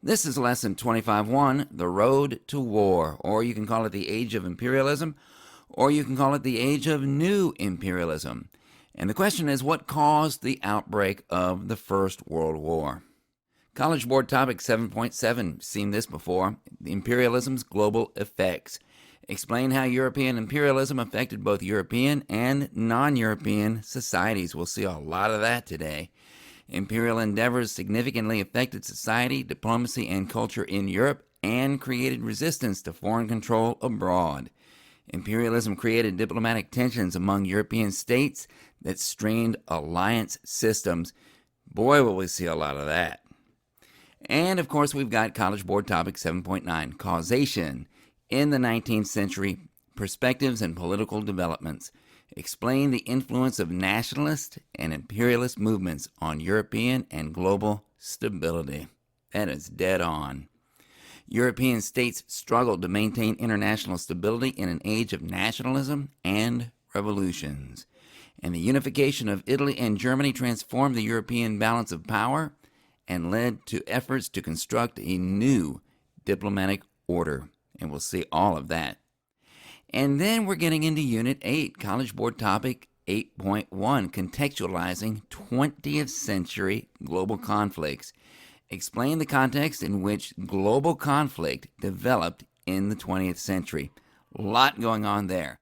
This is Lesson 25.1, The Road to War, or you can call it the Age of Imperialism, or you can call it the Age of New Imperialism. And the question is, what caused the outbreak of the First World War? College Board Topic 7.7, seen this before, Imperialism's Global Effects. Explain how European imperialism affected both European and non-European societies. We'll see a lot of that today. Imperial endeavors significantly affected society, diplomacy, and culture in Europe and created resistance to foreign control abroad. Imperialism created diplomatic tensions among European states that strained alliance systems. Boy, will we see a lot of that. And, of course, we've got College Board Topic 7.9, Causation in the 19th Century, Perspectives and Political Developments. Explain the influence of nationalist and imperialist movements on European and global stability. That is dead on. European states struggled to maintain international stability in an age of nationalism and revolutions. And the unification of Italy and Germany transformed the European balance of power and led to efforts to construct a new diplomatic order. And we'll see all of that. And then we're getting into Unit 8, College Board Topic 8.1, Contextualizing 20th Century Global Conflicts. Explain the context in which global conflict developed in the 20th century. A lot going on there.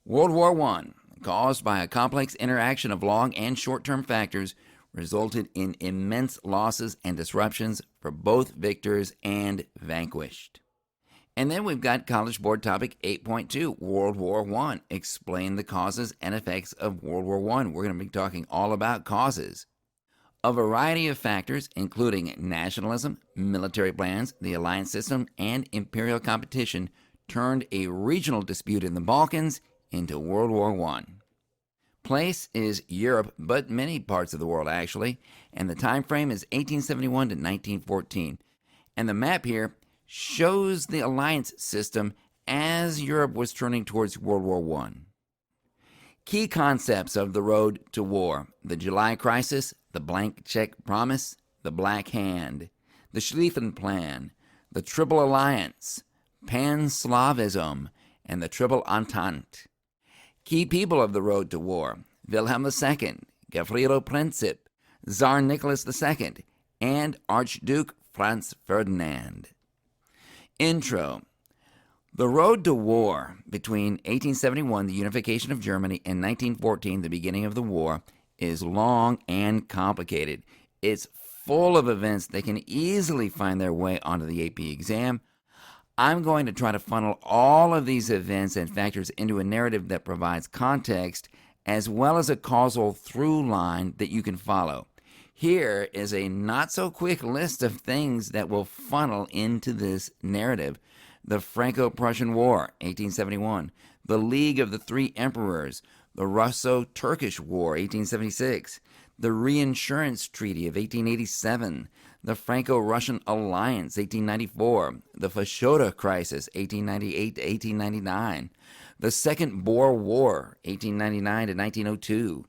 World War I, caused by a complex interaction of long and short-term factors, resulted in immense losses and disruptions for both victors and vanquished. And then we've got College Board Topic 8.2, World War I. Explain the causes and effects of World War I. We're going to be talking all about causes. A variety of factors, including nationalism, military plans, the alliance system, and imperial competition, turned a regional dispute in the Balkans into World War I. Place is Europe, but many parts of the world actually, and the time frame is 1871 to 1914. And the map here shows the alliance system as Europe was turning towards World War I. Key concepts of the road to war: the July Crisis, the blank check promise, the Black Hand, the Schlieffen Plan, the Triple Alliance, Pan-Slavism, and the Triple Entente. Key people of the road to war: Wilhelm II, Gavrilo Princip, Tsar Nicholas II, and Archduke Franz Ferdinand. Intro. The road to war between 1871, the unification of Germany, and 1914, the beginning of the war, is long and complicated. It's full of events that can easily find their way onto the AP exam. I'm going to try to funnel all of these events and factors into a narrative that provides context as well as a causal through line that you can follow. Here is a not-so-quick list of things that will funnel into this narrative. The Franco-Prussian War, 1871. The League of the Three Emperors. The Russo-Turkish War, 1876. The Reinsurance Treaty of 1887. The Franco-Russian Alliance, 1894. The Fashoda Crisis, 1898 to 1899. The Second Boer War, 1899 to 1902.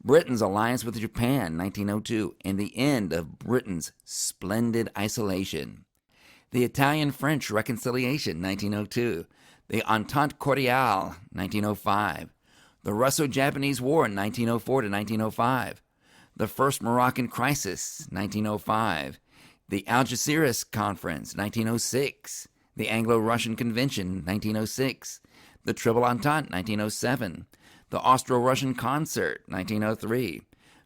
Britain's alliance with Japan, 1902, and the end of Britain's splendid isolation. The Italian-French reconciliation, 1902. The Entente Cordiale, 1905. The Russo-Japanese War, 1904 to 1905. The First Moroccan Crisis, 1905. The Algeciras Conference, 1906. The Anglo-Russian Convention, 1906. The Triple Entente, 1907. The Austro-Russian Concert, 1903.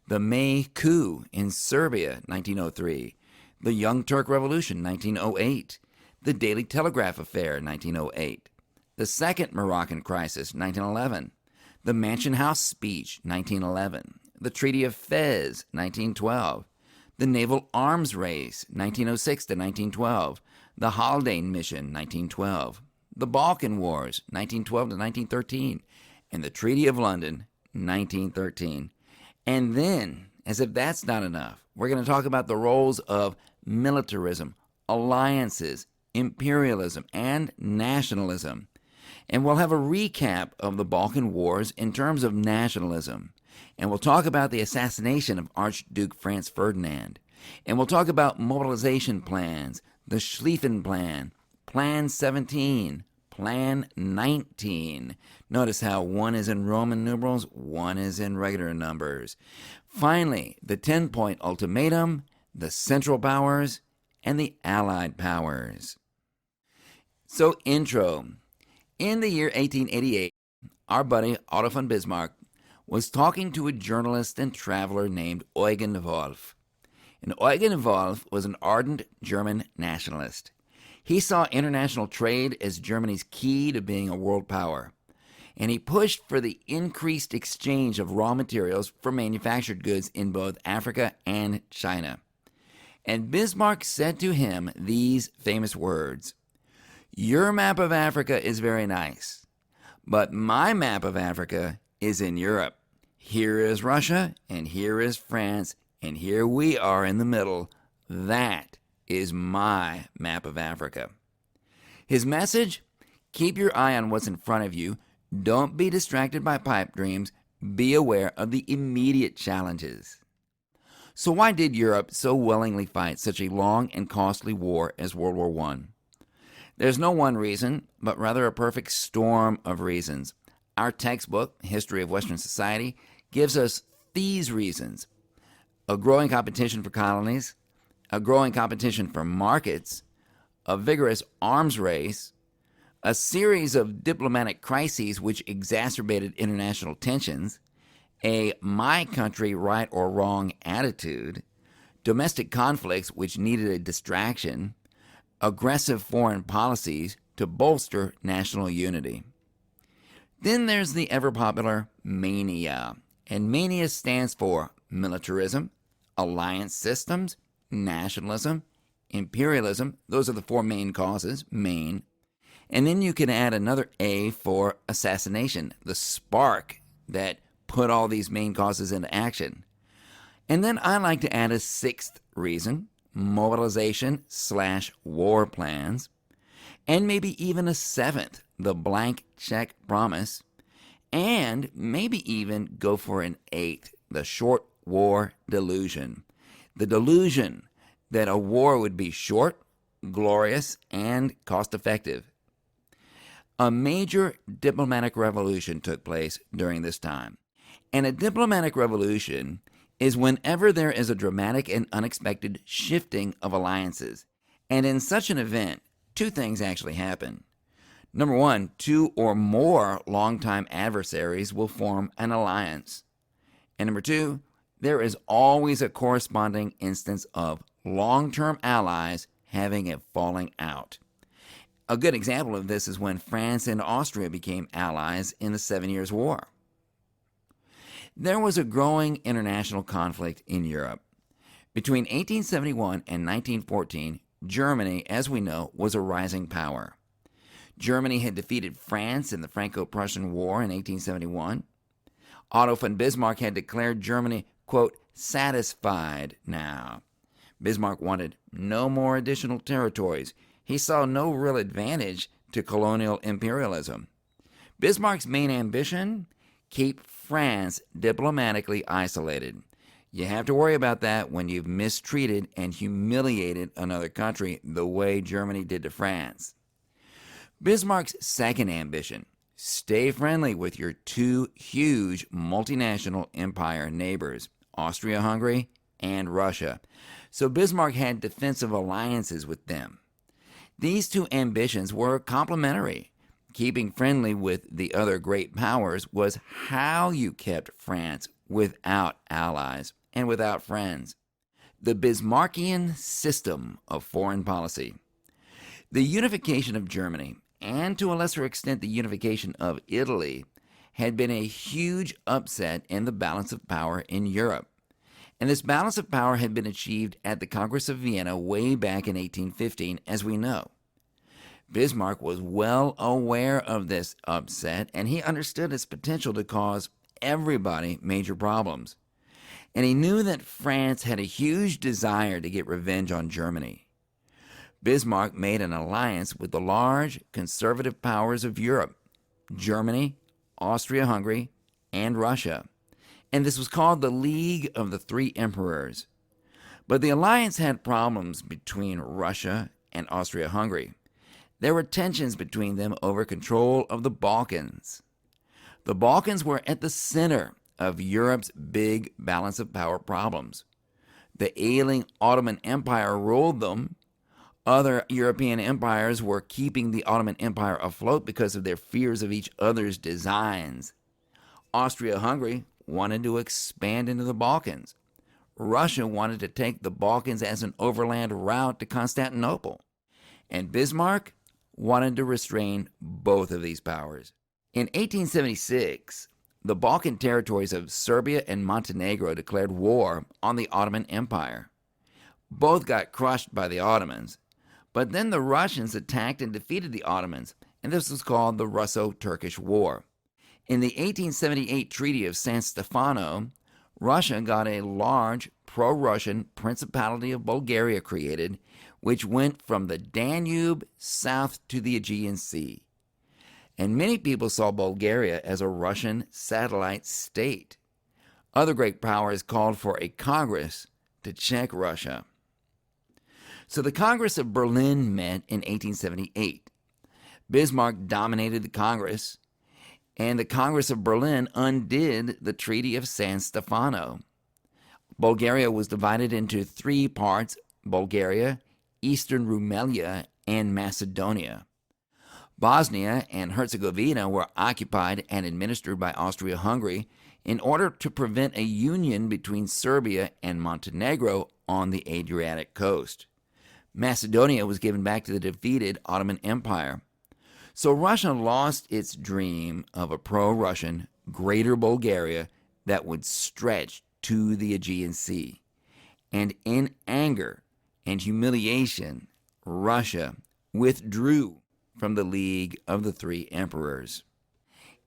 The May Coup in Serbia, 1903. The Young Turk Revolution, 1908. The Daily Telegraph Affair, 1908. The Second Moroccan Crisis, 1911. The Mansion House Speech, 1911. The Treaty of Fez, 1912. The Naval Arms Race, 1906 to 1912. The Haldane Mission, 1912. The Balkan Wars, 1912 to 1913. And the Treaty of London, 1913. And then, as if that's not enough, we're going to talk about the roles of militarism, alliances, imperialism, and nationalism. And we'll have a recap of the Balkan Wars in terms of nationalism. And we'll talk about the assassination of Archduke Franz Ferdinand. And we'll talk about mobilization plans, the Schlieffen Plan, Plan 17, Plan 19. Notice how one is in Roman numerals, one is in regular numbers. Finally, the 10-point ultimatum, the Central Powers, and the Allied Powers. So, intro. In the year 1888, our buddy Otto von Bismarck was talking to a journalist and traveler named Eugen Wolff. And Eugen Wolff was an ardent German nationalist. He saw international trade as Germany's key to being a world power, and he pushed for the increased exchange of raw materials for manufactured goods in both Africa and China. And Bismarck said to him these famous words, "Your map of Africa is very nice, but my map of Africa is in Europe. Here is Russia, and here is France, and here we are in the middle. That is my map of Africa." His message? Keep your eye on what's in front of you. Don't be distracted by pipe dreams. Be aware of the immediate challenges. So why did Europe so willingly fight such a long and costly war as World War I? There's no one reason, but rather a perfect storm of reasons. Our textbook, History of Western Society, gives us these reasons: a growing competition for colonies, a growing competition for markets, a vigorous arms race, a series of diplomatic crises which exacerbated international tensions, a my country right or wrong attitude, domestic conflicts which needed a distraction, aggressive foreign policies to bolster national unity. Then there's the ever-popular mania, and mania stands for militarism, alliance systems, nationalism, imperialism. Those are the four main causes, main. And then you can add another A for assassination, the spark that put all these main causes into action. And then I like to add a sixth reason, mobilization/war plans, and maybe even a seventh, the blank check promise, and maybe even go for an eighth, the short war delusion. The delusion that a war would be short, glorious, and cost-effective. A major diplomatic revolution took place during this time. And a diplomatic revolution is whenever there is a dramatic and unexpected shifting of alliances. And in such an event, two things actually happen. Number one, two or more longtime adversaries will form an alliance. And number two, there is always a corresponding instance of long-term allies having a falling out. A good example of this is when France and Austria became allies in the 7 Years' War. There was a growing international conflict in Europe. Between 1871 and 1914, Germany, as we know, was a rising power. Germany had defeated France in the Franco-Prussian War in 1871. Otto von Bismarck had declared Germany, quote, satisfied now. Bismarck wanted no more additional territories. He saw no real advantage to colonial imperialism. Bismarck's main ambition? Keep France diplomatically isolated. You have to worry about that when you've mistreated and humiliated another country the way Germany did to France. Bismarck's second ambition: stay friendly with your two huge multinational empire neighbors, Austria-Hungary and Russia. So Bismarck had defensive alliances with them. These two ambitions were complementary. Keeping friendly with the other great powers was how you kept France without allies and without friends. The Bismarckian system of foreign policy. The unification of Germany, and to a lesser extent the unification of Italy, had been a huge upset in the balance of power in Europe. And this balance of power had been achieved at the Congress of Vienna way back in 1815, as we know. Bismarck was well aware of this upset, and he understood its potential to cause everybody major problems. And he knew that France had a huge desire to get revenge on Germany. Bismarck made an alliance with the large conservative powers of Europe, Germany, Austria-Hungary, and Russia. And this was called the League of the Three Emperors. But the alliance had problems between Russia and Austria-Hungary. There were tensions between them over control of the Balkans. The Balkans were at the center of Europe's big balance of power problems. The ailing Ottoman Empire ruled them. Other European empires were keeping the Ottoman Empire afloat because of their fears of each other's designs. Austria-Hungary wanted to expand into the Balkans. Russia wanted to take the Balkans as an overland route to Constantinople. And Bismarck wanted to restrain both of these powers. In 1876, the Balkan territories of Serbia and Montenegro declared war on the Ottoman Empire. Both got crushed by the Ottomans, but then the Russians attacked and defeated the Ottomans, and this was called the Russo-Turkish War. In the 1878 Treaty of San Stefano, Russia got a large pro-Russian Principality of Bulgaria created, which went from the Danube south to the Aegean Sea. And many people saw Bulgaria as a Russian satellite state. Other great powers called for a Congress to check Russia. So the Congress of Berlin met in 1878. Bismarck dominated the Congress, and the Congress of Berlin undid the Treaty of San Stefano. Bulgaria was divided into three parts: Bulgaria, Eastern Rumelia, and Macedonia. Bosnia and Herzegovina were occupied and administered by Austria-Hungary in order to prevent a union between Serbia and Montenegro on the Adriatic coast. Macedonia was given back to the defeated Ottoman Empire. So Russia lost its dream of a pro-Russian Greater Bulgaria that would stretch to the Aegean Sea. And in anger and humiliation, Russia withdrew from the League of the Three Emperors.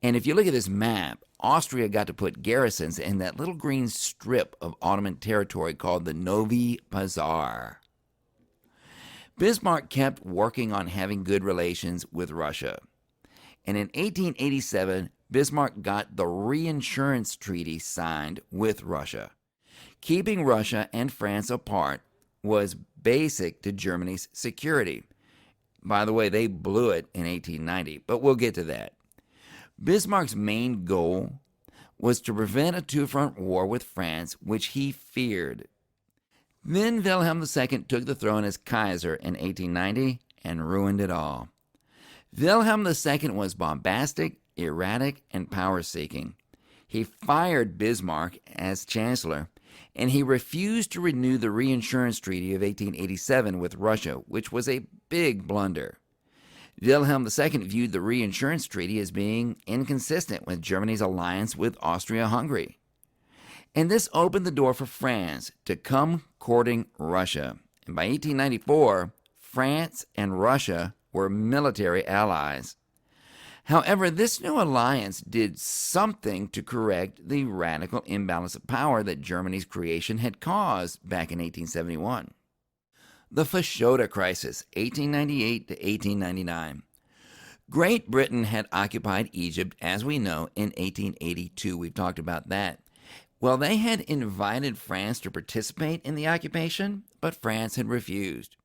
And if you look at this map, Austria got to put garrisons in that little green strip of Ottoman territory called the Novi Pazar. Bismarck kept working on having good relations with Russia. And in 1887, Bismarck got the reinsurance treaty signed with Russia. Keeping Russia and France apart was basic to Germany's security. By the way, they blew it in 1890, but we'll get to that. Bismarck's main goal was to prevent a two-front war with France, which he feared. Then Wilhelm II took the throne as Kaiser in 1890 and ruined it all. Wilhelm II was bombastic, erratic, and power-seeking. He fired Bismarck as Chancellor, and he refused to renew the reinsurance treaty of 1887 with Russia, which was a big blunder. Wilhelm II viewed the reinsurance treaty as being inconsistent with Germany's alliance with Austria-Hungary. And this opened the door for France to come courting Russia. And by 1894, France and Russia were military allies. However, this new alliance did something to correct the radical imbalance of power that Germany's creation had caused back in 1871. The Fashoda Crisis, 1898 to 1899. Great Britain had occupied Egypt, as we know, in 1882. We've talked about that. Well, they had invited France to participate in the occupation, but France had refused.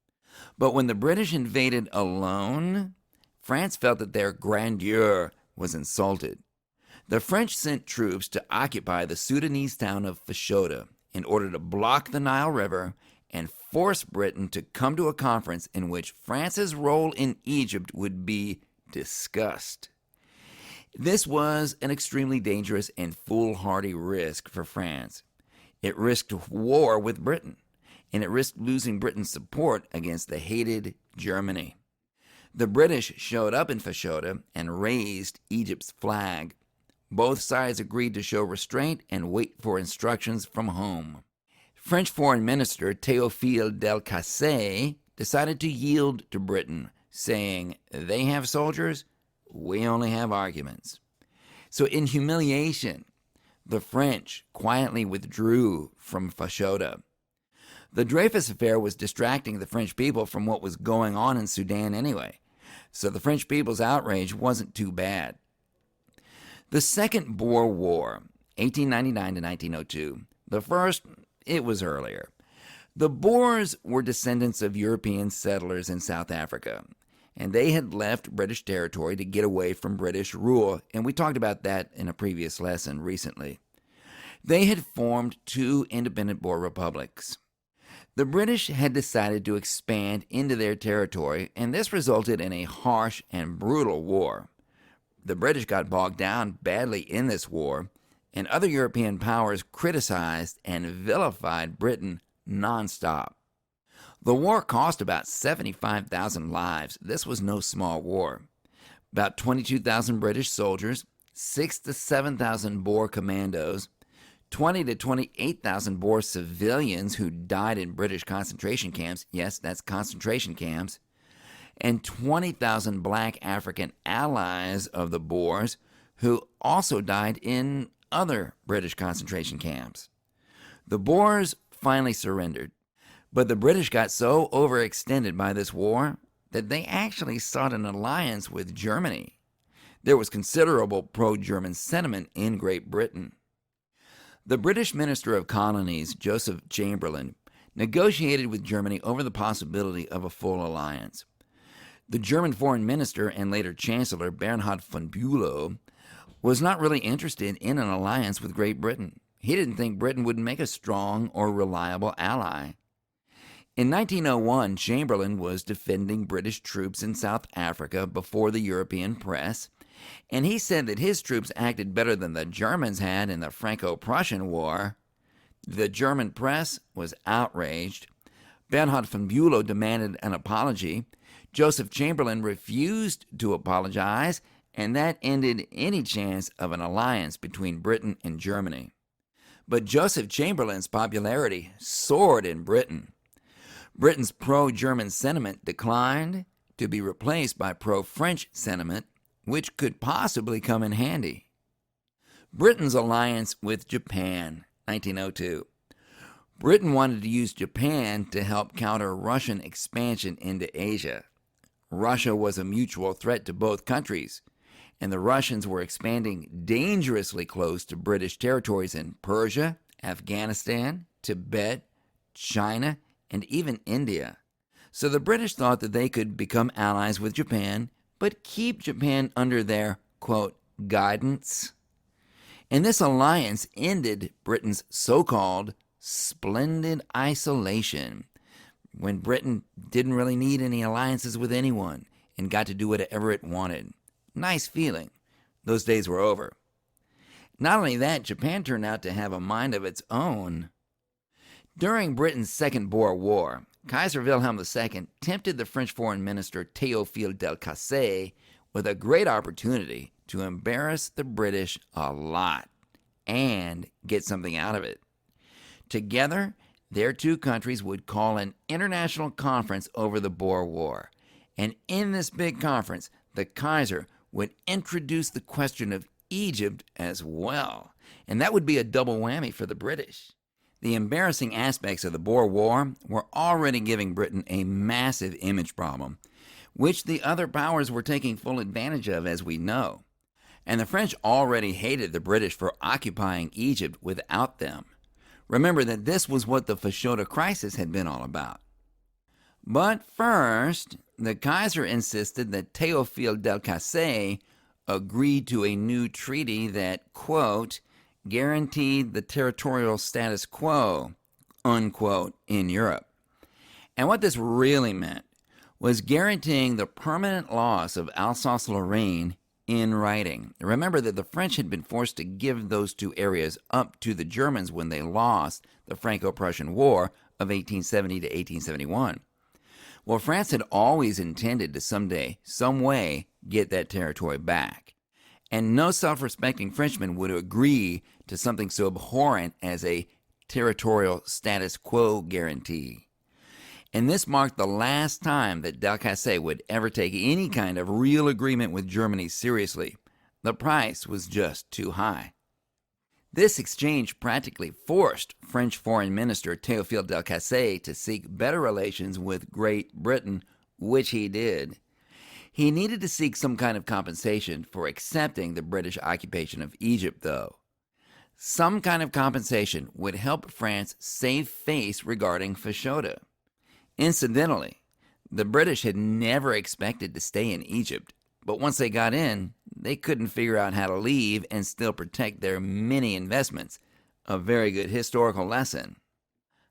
But when the British invaded alone, France felt that their grandeur was insulted. The French sent troops to occupy the Sudanese town of Fashoda in order to block the Nile River and force Britain to come to a conference in which France's role in Egypt would be discussed. This was an extremely dangerous and foolhardy risk for France. It risked war with Britain, and it risked losing Britain's support against the hated Germany. The British showed up in Fashoda and raised Egypt's flag. Both sides agreed to show restraint and wait for instructions from home. French Foreign Minister Théophile Delcasse decided to yield to Britain, saying, "They have soldiers, we only have arguments." So in humiliation, the French quietly withdrew from Fashoda. The Dreyfus Affair was distracting the French people from what was going on in Sudan anyway, so the French people's outrage wasn't too bad. The Second Boer War, 1899 to 1902. The first, it was earlier. The Boers were descendants of European settlers in South Africa, and they had left British territory to get away from British rule, and we talked about that in a previous lesson recently. They had formed two independent Boer republics. The British had decided to expand into their territory, and this resulted in a harsh and brutal war. The British got bogged down badly in this war, and other European powers criticized and vilified Britain nonstop. The war cost about 75,000 lives. This was no small war. About 22,000 British soldiers, 6,000 to 7,000 Boer commandos, 20,000 to 28,000 Boer civilians who died in British concentration camps. Yes, that's concentration camps. And 20,000 black African allies of the Boers who also died in other British concentration camps. The Boers finally surrendered, but the British got so overextended by this war that they actually sought an alliance with Germany. There was considerable pro-German sentiment in Great Britain. The British Minister of Colonies, Joseph Chamberlain, negotiated with Germany over the possibility of a full alliance. The German Foreign Minister and later Chancellor, Bernhard von Bülow, was not really interested in an alliance with Great Britain. He didn't think Britain would make a strong or reliable ally. In 1901, Chamberlain was defending British troops in South Africa before the European press, and he said that his troops acted better than the Germans had in the Franco-Prussian War. The German press was outraged. Bernhard von Bülow demanded an apology. Joseph Chamberlain refused to apologize, and that ended any chance of an alliance between Britain and Germany. But Joseph Chamberlain's popularity soared in Britain. Britain's pro-German sentiment declined to be replaced by pro-French sentiment, which could possibly come in handy. Britain's alliance with Japan, 1902. Britain wanted to use Japan to help counter Russian expansion into Asia. Russia was a mutual threat to both countries, and the Russians were expanding dangerously close to British territories in Persia, Afghanistan, Tibet, China, and even India. So the British thought that they could become allies with Japan, but keep Japan under their, quote, guidance. And this alliance ended Britain's so-called splendid isolation, when Britain didn't really need any alliances with anyone and got to do whatever it wanted. Nice feeling. Those days were over. Not only that, Japan turned out to have a mind of its own. During Britain's Second Boer War, Kaiser Wilhelm II tempted the French Foreign Minister Théophile Delcasse with a great opportunity to embarrass the British a lot and get something out of it. Together, their two countries would call an international conference over the Boer War. And in this big conference, the Kaiser would introduce the question of Egypt as well. And that would be a double whammy for the British. The embarrassing aspects of the Boer War were already giving Britain a massive image problem, which the other powers were taking full advantage of, as we know. And the French already hated the British for occupying Egypt without them. Remember that this was what the Fashoda Crisis had been all about. But first, the Kaiser insisted that Théophile Delcasse agreed to a new treaty that, quote, guaranteed the territorial status quo, unquote, in Europe. And what this really meant was guaranteeing the permanent loss of Alsace-Lorraine in writing. Remember that the French had been forced to give those two areas up to the Germans when they lost the Franco-Prussian War of 1870 to 1871. Well, France had always intended to someday, some way, get that territory back. And no self-respecting Frenchman would agree to something so abhorrent as a territorial status quo guarantee. And this marked the last time that Delcasse would ever take any kind of real agreement with Germany seriously. The price was just too high. This exchange practically forced French Foreign Minister Théophile Delcasse to seek better relations with Great Britain, which he did. He needed to seek some kind of compensation for accepting the British occupation of Egypt, though. Some kind of compensation would help France save face regarding Fashoda. Incidentally, the British had never expected to stay in Egypt, but once they got in, they couldn't figure out how to leave and still protect their many investments. A very good historical lesson.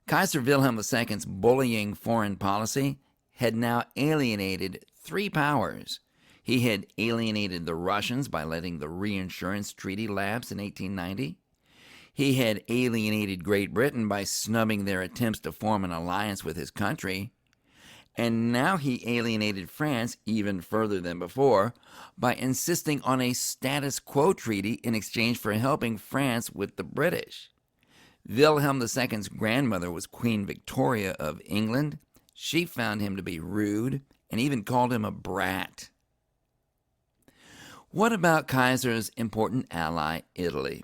Kaiser Wilhelm II's bullying foreign policy had now alienated three powers. He had alienated the Russians by letting the reinsurance treaty lapse in 1890. He had alienated Great Britain by snubbing their attempts to form an alliance with his country. And now he alienated France even further than before by insisting on a status quo treaty in exchange for helping France with the British. Wilhelm II's grandmother was Queen Victoria of England. She found him to be rude and even called him a brat. What about Kaiser's important ally, Italy?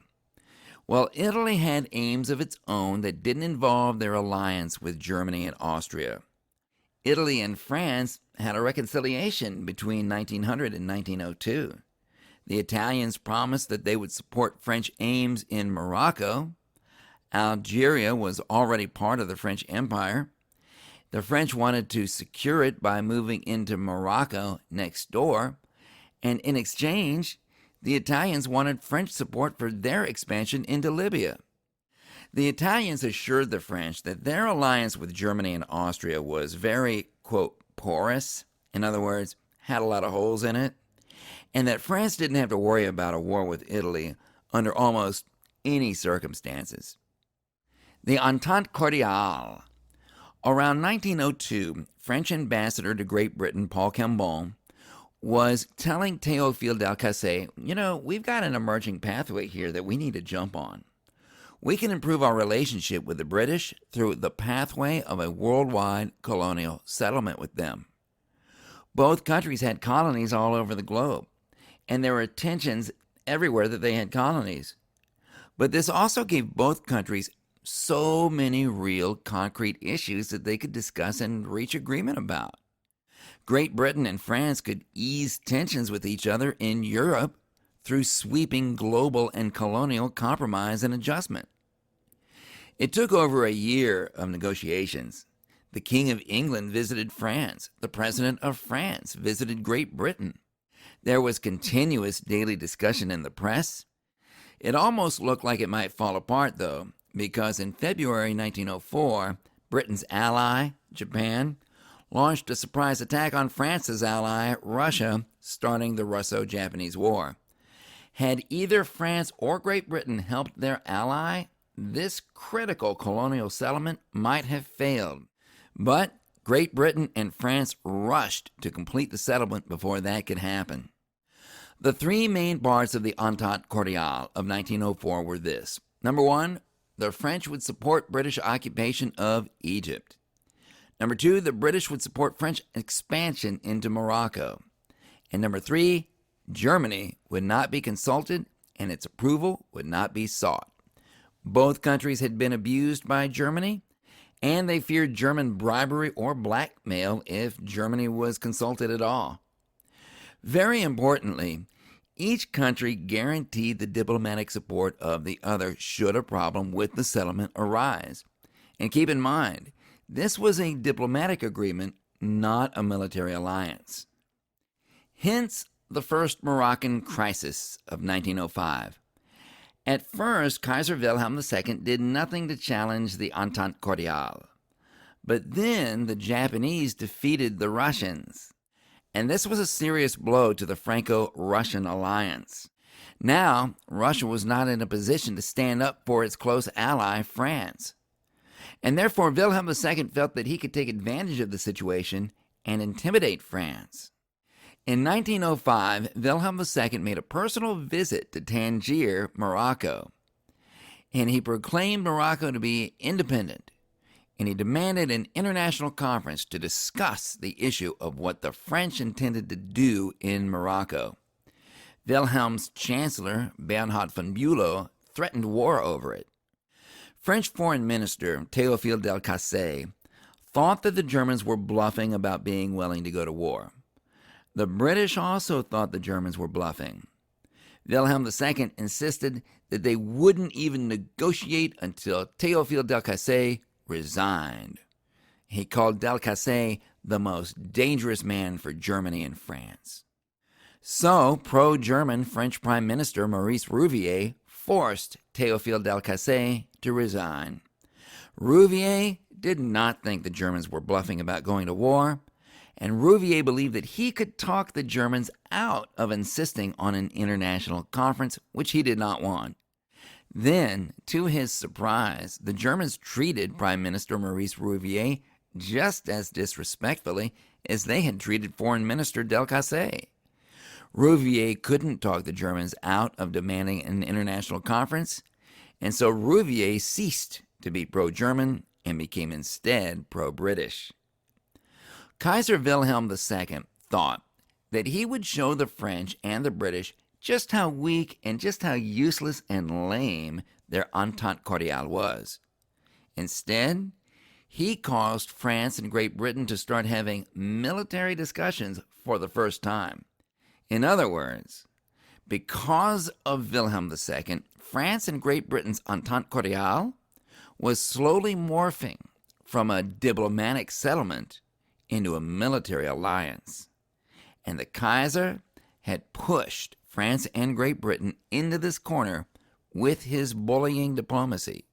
Well, Italy had aims of its own that didn't involve their alliance with Germany and Austria. Italy and France had a reconciliation between 1900 and 1902. The Italians promised that they would support French aims in Morocco. Algeria was already part of the French Empire. The French wanted to secure it by moving into Morocco next door, and in exchange, the Italians wanted French support for their expansion into Libya. The Italians assured the French that their alliance with Germany and Austria was very, quote, porous, in other words, had a lot of holes in it, and that France didn't have to worry about a war with Italy under almost any circumstances. The Entente Cordiale. Around 1902, French ambassador to Great Britain, Paul Cambon, was telling Théophile Delcasse, we've got an emerging pathway here that we need to jump on. We can improve our relationship with the British through the pathway of a worldwide colonial settlement with them. Both countries had colonies all over the globe, and there were tensions everywhere that they had colonies. But this also gave both countries so many real concrete issues that they could discuss and reach agreement about. Great Britain and France could ease tensions with each other in Europe through sweeping global and colonial compromise and adjustment. It took over a year of negotiations. The King of England visited France. The President of France visited Great Britain. There was continuous daily discussion in the press. It almost looked like it might fall apart, though, because in February 1904, Britain's ally, Japan, launched a surprise attack on France's ally, Russia, starting the Russo-Japanese War. Had either France or Great Britain helped their ally, this critical colonial settlement might have failed. But Great Britain and France rushed to complete the settlement before that could happen. The three main parts of the Entente Cordiale of 1904 were this. Number one, the French would support British occupation of Egypt. Number two, the British would support French expansion into Morocco. And number three, Germany would not be consulted and its approval would not be sought. Both countries had been abused by Germany, and they feared German bribery or blackmail if Germany was consulted at all. Very importantly, each country guaranteed the diplomatic support of the other should a problem with the settlement arise. And keep in mind, this was a diplomatic agreement, not a military alliance. Hence the First Moroccan Crisis of 1905. At first, Kaiser Wilhelm II did nothing to challenge the Entente Cordiale. But then the Japanese defeated the Russians. And this was a serious blow to the Franco-Prussian alliance. Now, Russia was not in a position to stand up for its close ally, France. And therefore, Wilhelm II felt that he could take advantage of the situation and intimidate France. In 1905, Wilhelm II made a personal visit to Tangier, Morocco, and he proclaimed Morocco to be independent, and he demanded an international conference to discuss the issue of what the French intended to do in Morocco. Wilhelm's chancellor, Bernhard von Bülow, threatened war over it. French Foreign Minister Théophile Delcasse thought that the Germans were bluffing about being willing to go to war. The British also thought the Germans were bluffing. Wilhelm II insisted that they wouldn't even negotiate until Théophile Delcassé resigned. He called Delcassé the most dangerous man for Germany and France. So, pro-German French Prime Minister Maurice Rouvier forced Théophile Delcassé to resign. Rouvier did not think the Germans were bluffing about going to war, and Rouvier believed that he could talk the Germans out of insisting on an international conference, which he did not want. Then, to his surprise, the Germans treated Prime Minister Maurice Rouvier just as disrespectfully as they had treated Foreign Minister Delcassé. Rouvier couldn't talk the Germans out of demanding an international conference, and so Rouvier ceased to be pro-German and became instead pro-British. Kaiser Wilhelm II thought that he would show the French and the British just how weak and just how useless and lame their Entente Cordiale was. Instead, he caused France and Great Britain to start having military discussions for the first time. In other words, because of Wilhelm II, France and Great Britain's Entente Cordiale was slowly morphing from a diplomatic settlement into a military alliance. And the Kaiser had pushed France and Great Britain into this corner with his bullying diplomacy.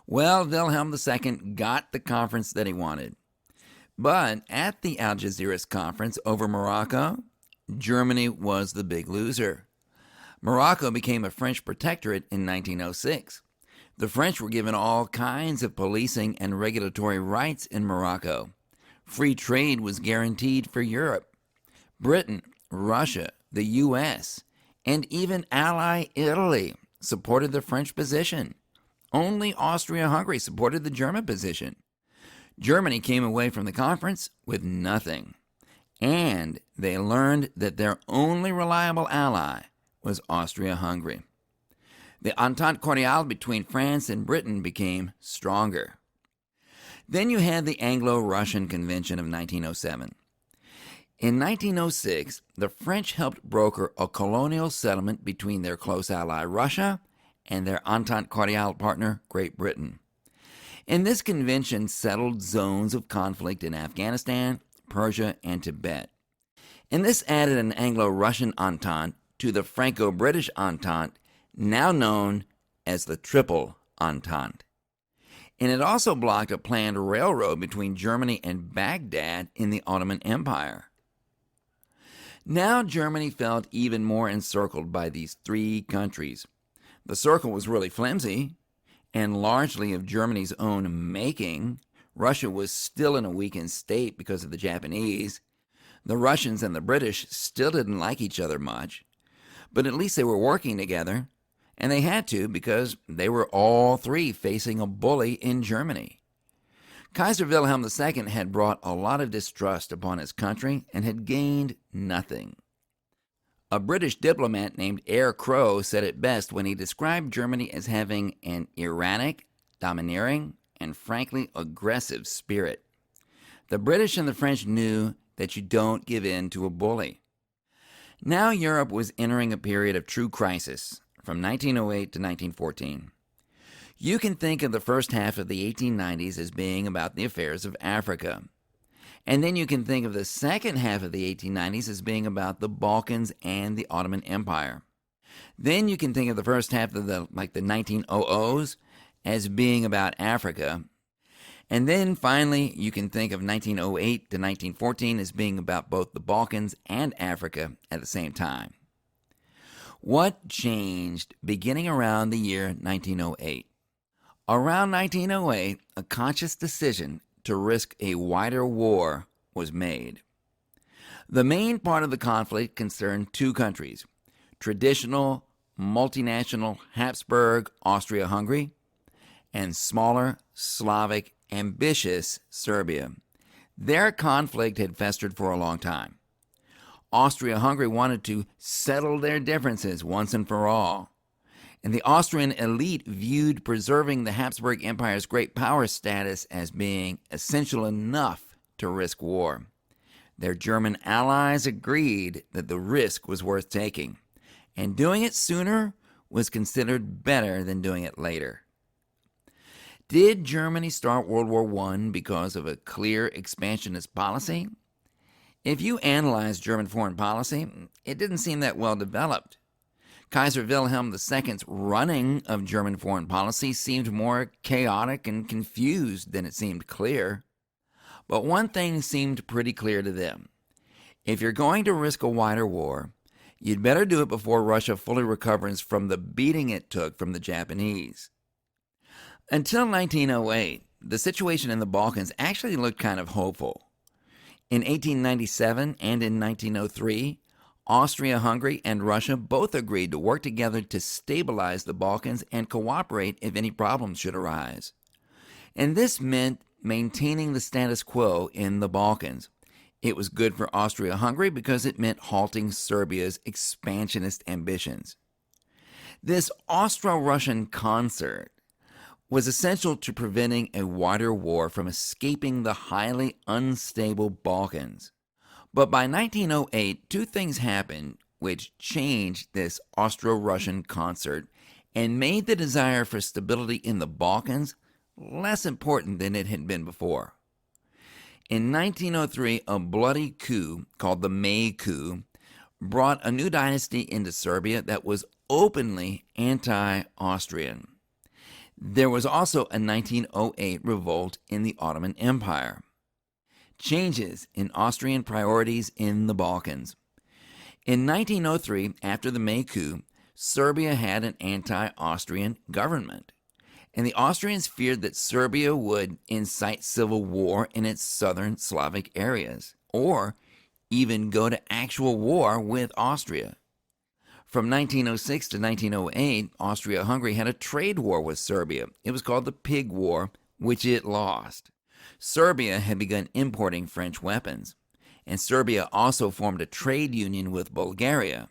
Well, Wilhelm II got the conference that he wanted. But at the Algeciras conference over Morocco, Germany was the big loser. Morocco became a French protectorate in 1906. The French were given all kinds of policing and regulatory rights in Morocco. Free trade was guaranteed for Europe. Britain, Russia, the U.S., and even ally Italy supported the French position. Only Austria-Hungary supported the German position. Germany came away from the conference with nothing, and they learned that their only reliable ally was Austria-Hungary. The Entente Cordiale between France and Britain became stronger. Then you had the Anglo-Russian Convention of 1907. In 1906, the French helped broker a colonial settlement between their close ally Russia and their Entente Cordiale partner Great Britain. And this convention settled zones of conflict in Afghanistan, Persia, and Tibet. And this added an Anglo-Russian Entente to the Franco-British Entente, now known as the Triple Entente. And it also blocked a planned railroad between Germany and Baghdad in the Ottoman Empire. Now Germany felt even more encircled by these three countries. The circle was really flimsy, and largely of Germany's own making. Russia was still in a weakened state because of the Japanese. The Russians and the British still didn't like each other much, but at least they were working together, and they had to because they were all three facing a bully in Germany. Kaiser Wilhelm II had brought a lot of distrust upon his country and had gained nothing. A British diplomat named Eyre Crowe said it best when he described Germany as having an erratic, domineering, and frankly aggressive spirit. The British and the French knew that you don't give in to a bully. Now Europe was entering a period of true crisis from 1908 to 1914. You can think of the first half of the 1890s as being about the affairs of Africa. And then you can think of the second half of the 1890s as being about the Balkans and the Ottoman Empire. Then you can think of the first half of the 1900s as being about Africa. And then finally, you can think of 1908 to 1914 as being about both the Balkans and Africa at the same time. What changed beginning around the year 1908? Around 1908, a conscious decision to risk a wider war was made. The main part of the conflict concerned two countries, traditional, multinational Habsburg Austria-Hungary, and smaller, Slavic, ambitious Serbia. Their conflict had festered for a long time. Austria-Hungary wanted to settle their differences once and for all. And the Austrian elite viewed preserving the Habsburg Empire's great power status as being essential enough to risk war. Their German allies agreed that the risk was worth taking, and doing it sooner was considered better than doing it later. Did Germany start World War I because of a clear expansionist policy? If you analyze German foreign policy, it didn't seem that well developed. Kaiser Wilhelm II's running of German foreign policy seemed more chaotic and confused than it seemed clear. But one thing seemed pretty clear to them. If you're going to risk a wider war, you'd better do it before Russia fully recovers from the beating it took from the Japanese. Until 1908, the situation in the Balkans actually looked kind of hopeful. In 1897 and in 1903, Austria-Hungary and Russia both agreed to work together to stabilize the Balkans and cooperate if any problems should arise. And this meant maintaining the status quo in the Balkans. It was good for Austria-Hungary because it meant halting Serbia's expansionist ambitions. This Austro-Russian concert was essential to preventing a wider war from escaping the highly unstable Balkans. But by 1908, two things happened which changed this Austro-Russian concert and made the desire for stability in the Balkans less important than it had been before. In 1903, a bloody coup called the May coup brought a new dynasty into Serbia that was openly anti-Austrian. There was also a 1908 revolt in the Ottoman Empire. Changes in Austrian priorities in the Balkans. In 1903, after the May coup, Serbia had an anti-Austrian government, and the Austrians feared that Serbia would incite civil war in its southern Slavic areas, or even go to actual war with Austria. From 1906 to 1908, Austria-Hungary had a trade war with Serbia. It was called the Pig War, which it lost. Serbia had begun importing French weapons, and Serbia also formed a trade union with Bulgaria.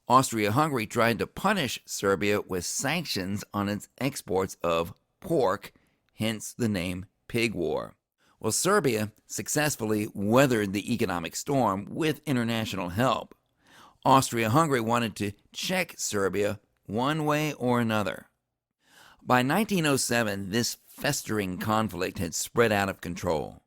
Austria-Hungary tried to punish Serbia with sanctions on its exports of pork, hence the name Pig War. Well, Serbia successfully weathered the economic storm with international help. Austria-Hungary wanted to check Serbia one way or another. By 1907, this festering conflict had spread out of control.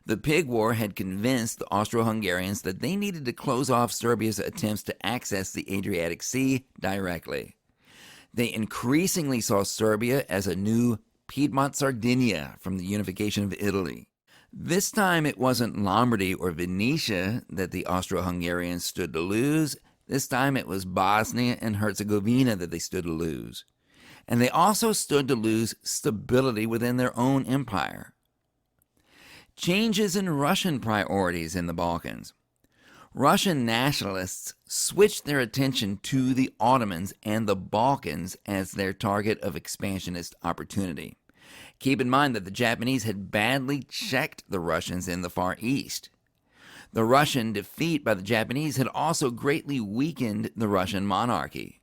The Pig War had convinced the Austro-Hungarians that they needed to close off Serbia's attempts to access the Adriatic Sea directly. They increasingly saw Serbia as a new Piedmont Sardinia from the unification of Italy. This time it wasn't Lombardy or Venetia that the Austro-Hungarians stood to lose. This time it was Bosnia and Herzegovina that they stood to lose. And they also stood to lose stability within their own empire. Changes in Russian priorities in the Balkans. Russian nationalists switched their attention to the Ottomans and the Balkans as their target of expansionist opportunity. Keep in mind that the Japanese had badly checked the Russians in the Far East. The Russian defeat by the Japanese had also greatly weakened the Russian monarchy.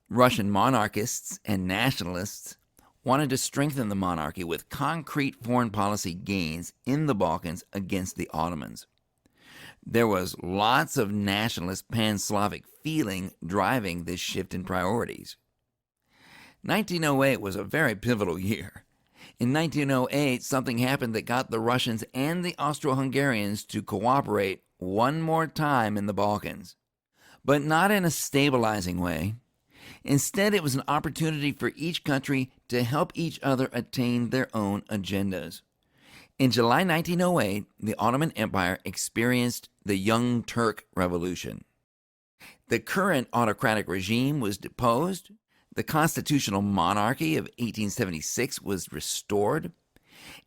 Russian monarchists and nationalists wanted to strengthen the monarchy with concrete foreign policy gains in the Balkans against the Ottomans. There was lots of nationalist pan-Slavic feeling driving this shift in priorities. 1908 was a very pivotal year. In 1908, something happened that got the Russians and the Austro-Hungarians to cooperate one more time in the Balkans, but not in a stabilizing way. Instead, it was an opportunity for each country to help each other attain their own agendas. In July 1908, the Ottoman Empire experienced the Young Turk Revolution. The current autocratic regime was deposed. The constitutional monarchy of 1876 was restored.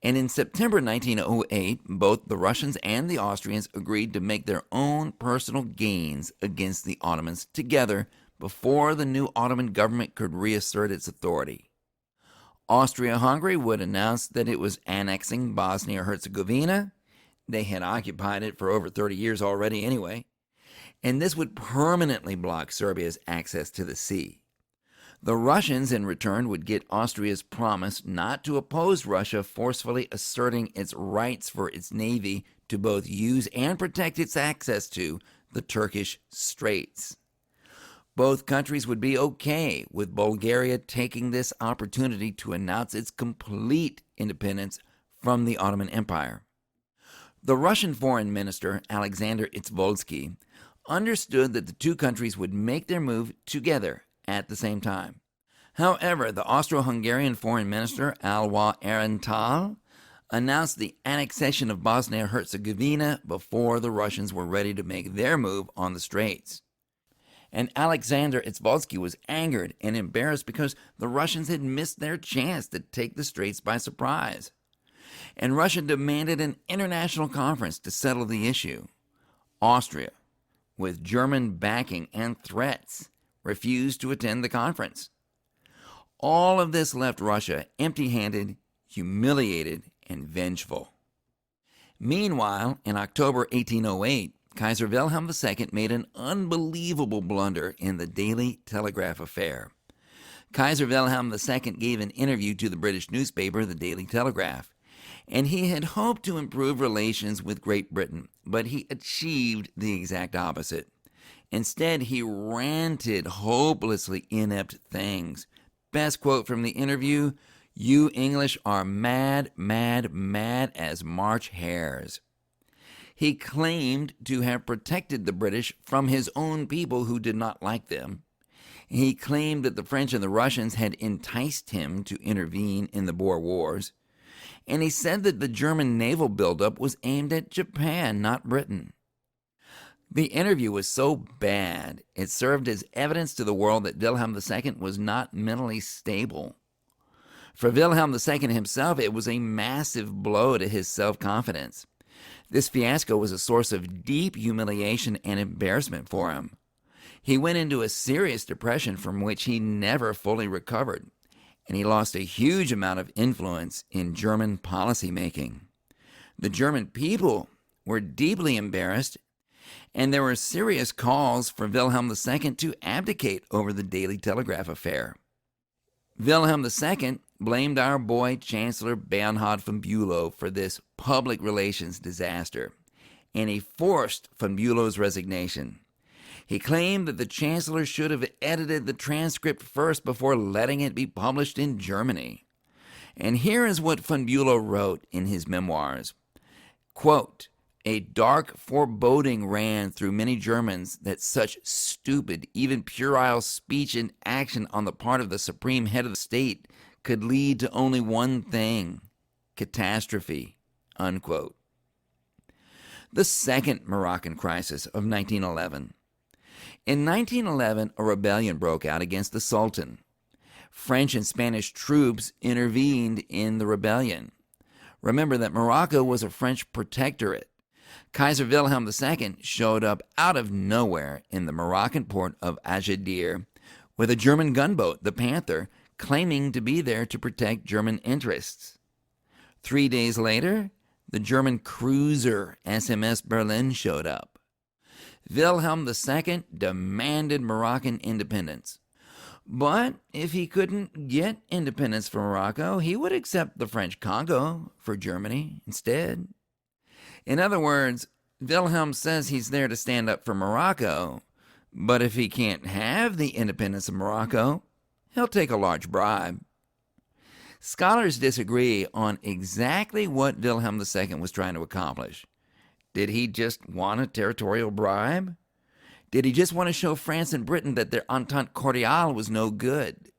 And in September 1908, both the Russians and the Austrians agreed to make their own personal gains against the Ottomans together before the new Ottoman government could reassert its authority. Austria-Hungary would announce that it was annexing Bosnia-Herzegovina. They had occupied it for over 30 years already anyway. And this would permanently block Serbia's access to the sea. The Russians, in return, would get Austria's promise not to oppose Russia forcefully asserting its rights for its navy to both use and protect its access to the Turkish Straits. Both countries would be okay with Bulgaria taking this opportunity to announce its complete independence from the Ottoman Empire. The Russian Foreign Minister, Alexander Izvolsky, understood that the two countries would make their move together at the same time. However, the Austro-Hungarian Foreign Minister, Alois Aehrenthal, announced the annexation of Bosnia-Herzegovina before the Russians were ready to make their move on the Straits. And Alexander Izvolsky was angered and embarrassed because the Russians had missed their chance to take the Straits by surprise. And Russia demanded an international conference to settle the issue. Austria, with German backing and threats, refused to attend the conference. All of this left Russia empty-handed, humiliated, and vengeful. Meanwhile, in October 1808, Kaiser Wilhelm II made an unbelievable blunder in the Daily Telegraph affair. Kaiser Wilhelm II gave an interview to the British newspaper, the Daily Telegraph, and he had hoped to improve relations with Great Britain, but he achieved the exact opposite. Instead, he ranted hopelessly inept things. Best quote from the interview, "You English are mad, mad, mad as March hares." He claimed to have protected the British from his own people who did not like them. He claimed that the French and the Russians had enticed him to intervene in the Boer Wars. And he said that the German naval buildup was aimed at Japan, not Britain. The interview was so bad, it served as evidence to the world that Wilhelm II was not mentally stable. For Wilhelm II himself, it was a massive blow to his self-confidence. This fiasco was a source of deep humiliation and embarrassment for him. He went into a serious depression from which he never fully recovered, and he lost a huge amount of influence in German policymaking. The German people were deeply embarrassed, and there were serious calls for Wilhelm II to abdicate over the Daily Telegraph affair. Wilhelm II blamed our boy Chancellor Bernhard von Bülow for this public relations disaster, and he forced von Bülow's resignation. He claimed that the Chancellor should have edited the transcript first before letting it be published in Germany. And here is what von Bülow wrote in his memoirs. Quote, "A dark foreboding ran through many Germans that such stupid, even puerile speech and action on the part of the supreme head of the state could lead to only one thing, catastrophe," unquote. The Second Moroccan Crisis of 1911. In 1911, a rebellion broke out against the Sultan. French and Spanish troops intervened in the rebellion. Remember that Morocco was a French protectorate. Kaiser Wilhelm II showed up out of nowhere in the Moroccan port of Agadir with a German gunboat, the Panther, claiming to be there to protect German interests. 3 days later, the German cruiser SMS Berlin showed up. Wilhelm II demanded Moroccan independence. But if he couldn't get independence from Morocco, he would accept the French Congo for Germany instead. In other words, Wilhelm says he's there to stand up for Morocco, but if he can't have the independence of Morocco, he'll take a large bribe. Scholars disagree on exactly what Wilhelm II was trying to accomplish. Did he just want a territorial bribe? Did he just want to show France and Britain that their Entente Cordiale was no good?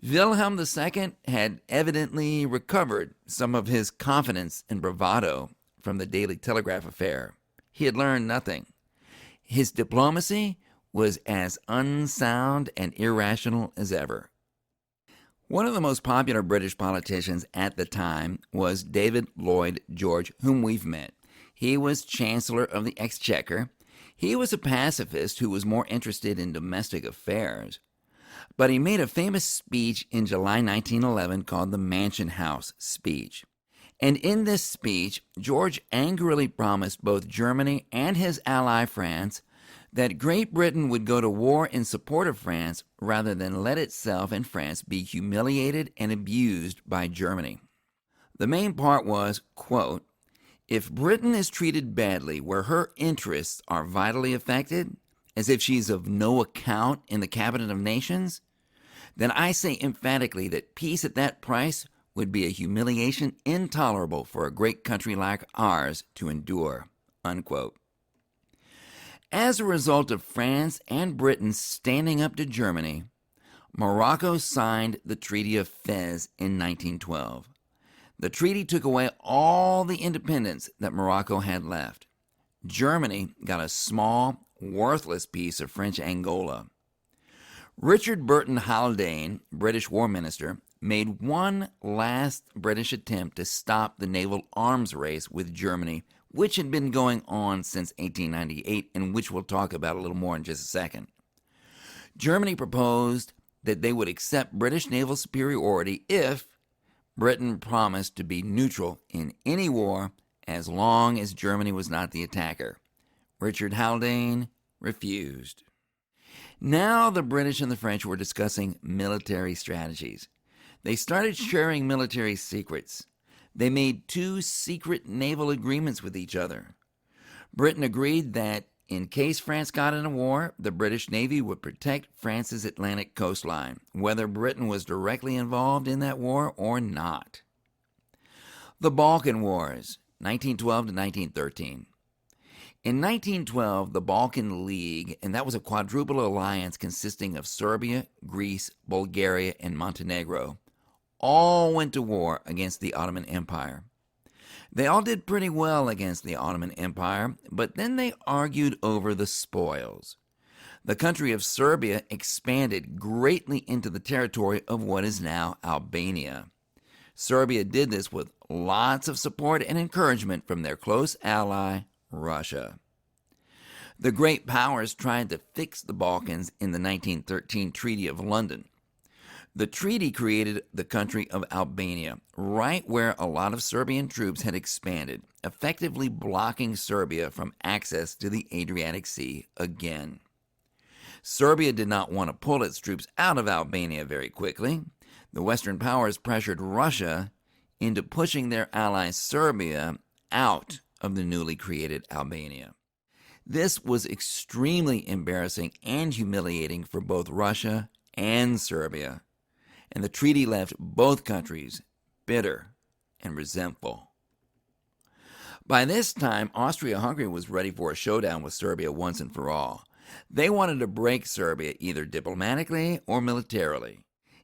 Wilhelm II had evidently recovered some of his confidence and bravado from the Daily Telegraph affair. He had learned nothing. His diplomacy was as unsound and irrational as ever. One of the most popular British politicians at the time was David Lloyd George, whom we've met. He was Chancellor of the Exchequer. He was a pacifist who was more interested in domestic affairs. But he made a famous speech in July 1911 called the Mansion House Speech. And in this speech, George angrily promised both Germany and his ally France that Great Britain would go to war in support of France rather than let itself and France be humiliated and abused by Germany. The main part was, quote, "If Britain is treated badly where her interests are vitally affected, as if she's of no account in the cabinet of nations, then I say emphatically that peace at that price would be a humiliation intolerable for a great country like ours to endure." Unquote. As a result of France and Britain standing up to Germany, Morocco signed the Treaty of Fez in 1912. The treaty took away all the independence that Morocco had left. Germany got a small, worthless piece of French Angola. Richard Burton Haldane, British War Minister, made one last British attempt to stop the Naval Arms Race with Germany, which had been going on since 1898, and which we'll talk about a little more in just a second. Germany proposed that they would accept British naval superiority if Britain promised to be neutral in any war as long as Germany was not the attacker. Richard Haldane refused. Now the British and the French were discussing military strategies. They started sharing military secrets. They made 2 secret naval agreements with each other. Britain agreed that in case France got in a war, the British Navy would protect France's Atlantic coastline, whether Britain was directly involved in that war or not. The Balkan Wars, 1912 to 1913. In 1912, the Balkan League, and that was a quadruple alliance consisting of Serbia, Greece, Bulgaria, and Montenegro, all went to war against the Ottoman Empire. They all did pretty well against the Ottoman Empire, but then they argued over the spoils. The country of Serbia expanded greatly into the territory of what is now Albania. Serbia did this with lots of support and encouragement from their close ally, Russia. The great powers tried to fix the Balkans in the 1913 Treaty of London. The treaty created the country of Albania, right where a lot of Serbian troops had expanded, effectively blocking Serbia from access to the Adriatic Sea again. Serbia did not want to pull its troops out of Albania very quickly. The Western powers pressured Russia into pushing their ally Serbia out of the newly created Albania. This was extremely embarrassing and humiliating for both Russia and Serbia, and the treaty left both countries bitter and resentful. By this time, Austria-Hungary was ready for a showdown with Serbia once and for all. They wanted to break Serbia either diplomatically or militarily.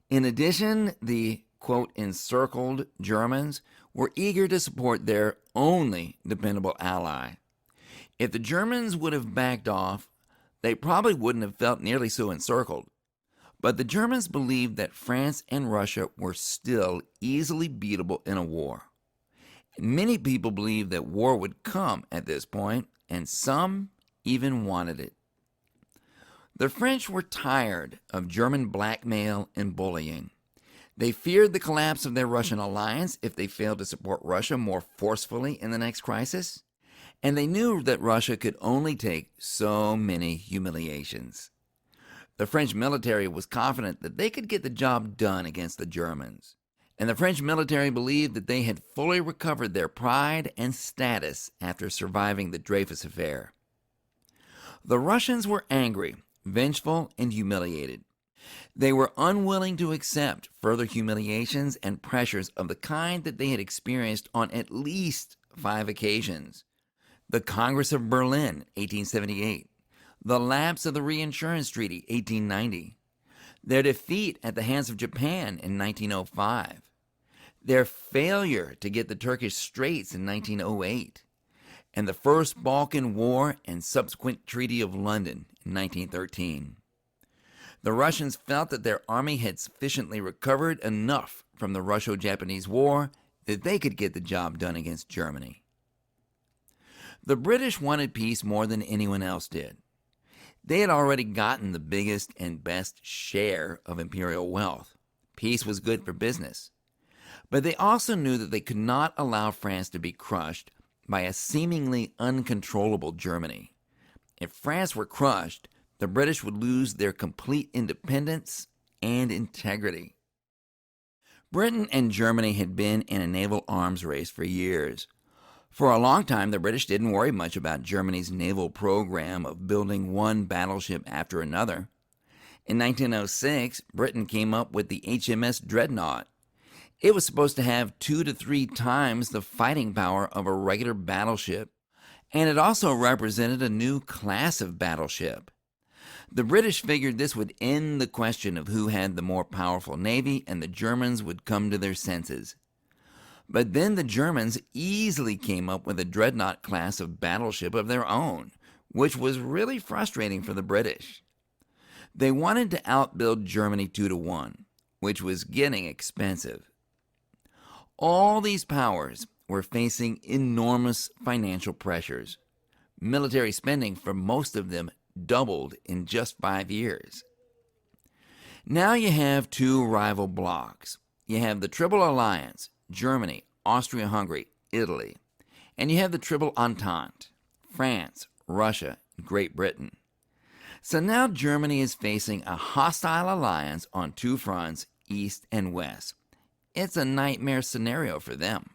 In addition, the, quote, encircled Germans were eager to support their only dependable ally. If the Germans would have backed off, they probably wouldn't have felt nearly so encircled. But the Germans believed that France and Russia were still easily beatable in a war. Many people believed that war would come at this point, and some even wanted it. The French were tired of German blackmail and bullying. They feared the collapse of their Russian alliance if they failed to support Russia more forcefully in the next crisis, and they knew that Russia could only take so many humiliations. The French military was confident that they could get the job done against the Germans, and the French military believed that they had fully recovered their pride and status after surviving the Dreyfus affair. The Russians were angry, vengeful, and humiliated. They were unwilling to accept further humiliations and pressures of the kind that they had experienced on at least 5 occasions. The Congress of Berlin, 1878. The lapse of the Reinsurance Treaty, 1890. Their defeat at the hands of Japan in 1905. Their failure to get the Turkish Straits in 1908. And the First Balkan War and subsequent Treaty of London in 1913. The Russians felt that their army had sufficiently recovered enough from the Russo-Japanese War that they could get the job done against Germany. The British wanted peace more than anyone else did. They had already gotten the biggest and best share of imperial wealth. Peace was good for business. But they also knew that they could not allow France to be crushed by a seemingly uncontrollable Germany. If France were crushed, the British would lose their complete independence and integrity. Britain and Germany had been in a naval arms race for years. For a long time, the British didn't worry much about Germany's naval program of building one battleship after another. In 1906, Britain came up with the HMS Dreadnought. It was supposed to have 2 to 3 times the fighting power of a regular battleship, and it also represented a new class of battleship. The British figured this would end the question of who had the more powerful navy, and the Germans would come to their senses. But then the Germans easily came up with a dreadnought class of battleship of their own, which was really frustrating for the British. They wanted to outbuild Germany 2 to 1, which was getting expensive. All these powers were facing enormous financial pressures. Military spending for most of them doubled in just 5 years. Now you have two rival blocs. You have the Triple Alliance, Germany, Austria-Hungary, Italy, and you have the Triple Entente, France, Russia, and Great Britain. So now Germany is facing a hostile alliance on two fronts, east and west. It's a nightmare scenario for them.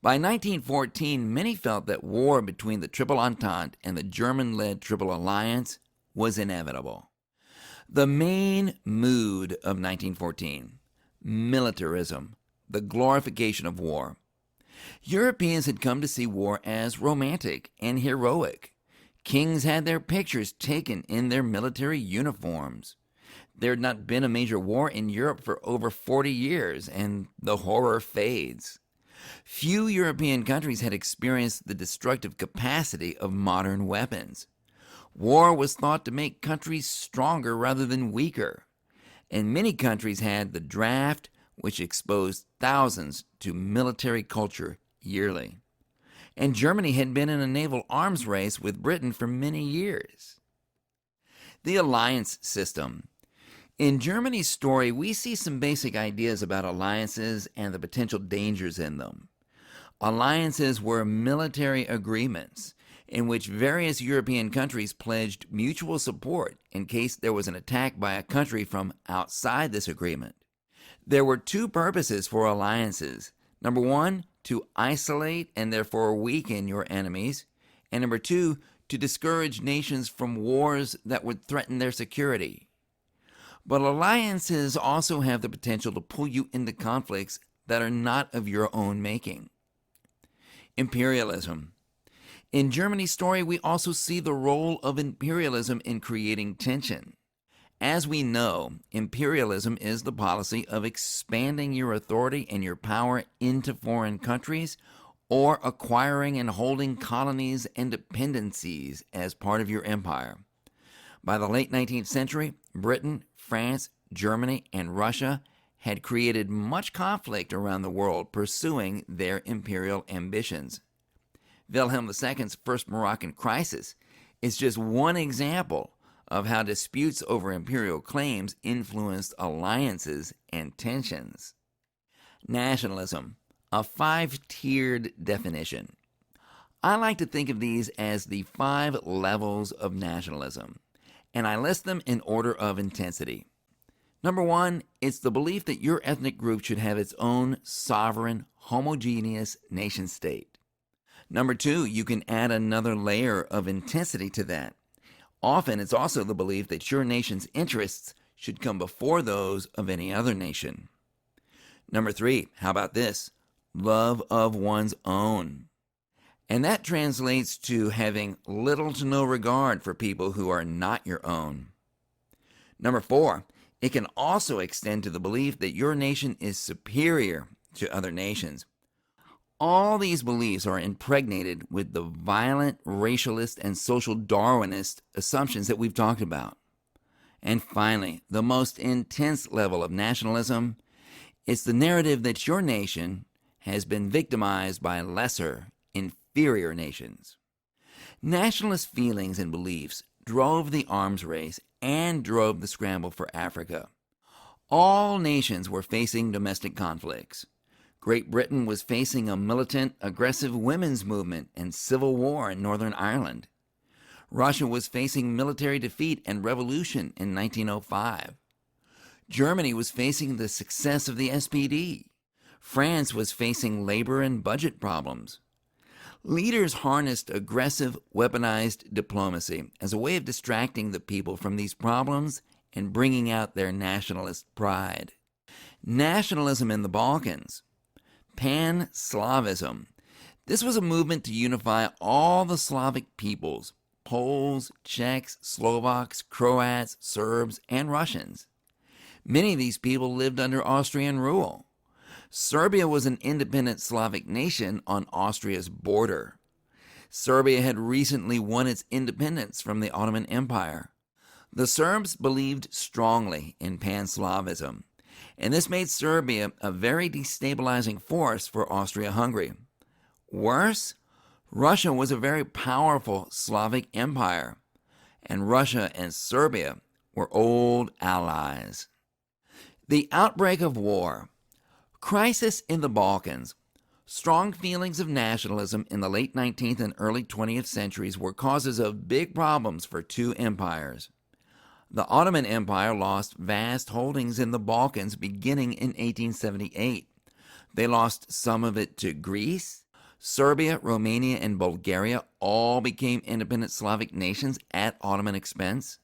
By 1914, many felt that war between the Triple Entente and the German-led Triple Alliance was inevitable. The main mood of 1914, militarism, the glorification of war. Europeans had come to see war as romantic and heroic. Kings had their pictures taken in their military uniforms. There had not been a major war in Europe for over 40 years, and the horror fades. Few European countries had experienced the destructive capacity of modern weapons. War was thought to make countries stronger rather than weaker, and many countries had the draft, which exposed thousands to military culture yearly. And Germany had been in a naval arms race with Britain for many years. The alliance system. In Germany's story, we see some basic ideas about alliances and the potential dangers in them. Alliances were military agreements in which various European countries pledged mutual support in case there was an attack by a country from outside this agreement. There were two purposes for alliances. Number one, to isolate and therefore weaken your enemies. And number two, to discourage nations from wars that would threaten their security. But alliances also have the potential to pull you into conflicts that are not of your own making. Imperialism. In Germany's story, we also see the role of imperialism in creating tension. As we know, imperialism is the policy of expanding your authority and your power into foreign countries or acquiring and holding colonies and dependencies as part of your empire. By the late 19th century, Britain, France, Germany, and Russia had created much conflict around the world pursuing their imperial ambitions. Wilhelm II's first Moroccan Crisis is just one example of how disputes over imperial claims influenced alliances and tensions. Nationalism, a 5-tiered definition. I like to think of these as the 5 levels of nationalism, and I list them in order of intensity. Number 1, it's the belief that your ethnic group should have its own sovereign, homogeneous nation-state. Number 2, you can add another layer of intensity to that. Often it's also the belief that your nation's interests should come before those of any other nation. Number 3, how about this? Love of one's own. And that translates to having little to no regard for people who are not your own. Number 4, it can also extend to the belief that your nation is superior to other nations. All these beliefs are impregnated with the violent, racialist, and social Darwinist assumptions that we've talked about. And finally, the most intense level of nationalism is the narrative that your nation has been victimized by lesser, inferior nations. Nationalist feelings and beliefs drove the arms race and drove the scramble for Africa. All nations were facing domestic conflicts. Great Britain was facing a militant, aggressive women's movement and civil war in Northern Ireland. Russia was facing military defeat and revolution in 1905. Germany was facing the success of the SPD. France was facing labor and budget problems. Leaders harnessed aggressive, weaponized diplomacy as a way of distracting the people from these problems and bringing out their nationalist pride. Nationalism in the Balkans. Pan-Slavism. This was a movement to unify all the Slavic peoples, Poles, Czechs, Slovaks, Croats, Serbs, and Russians. Many of these people lived under Austrian rule. Serbia was an independent Slavic nation on Austria's border. Serbia had recently won its independence from the Ottoman Empire. The Serbs believed strongly in Pan-Slavism, and this made Serbia a very destabilizing force for Austria-Hungary. Worse, Russia was a very powerful Slavic empire, and Russia and Serbia were old allies. The outbreak of war. Crisis in the Balkans. Strong feelings of nationalism in the late 19th and early 20th centuries were causes of big problems for two empires. The Ottoman Empire lost vast holdings in the Balkans beginning in 1878. They lost some of it to Greece. Serbia, Romania, and Bulgaria all became independent Slavic nations at Ottoman expense.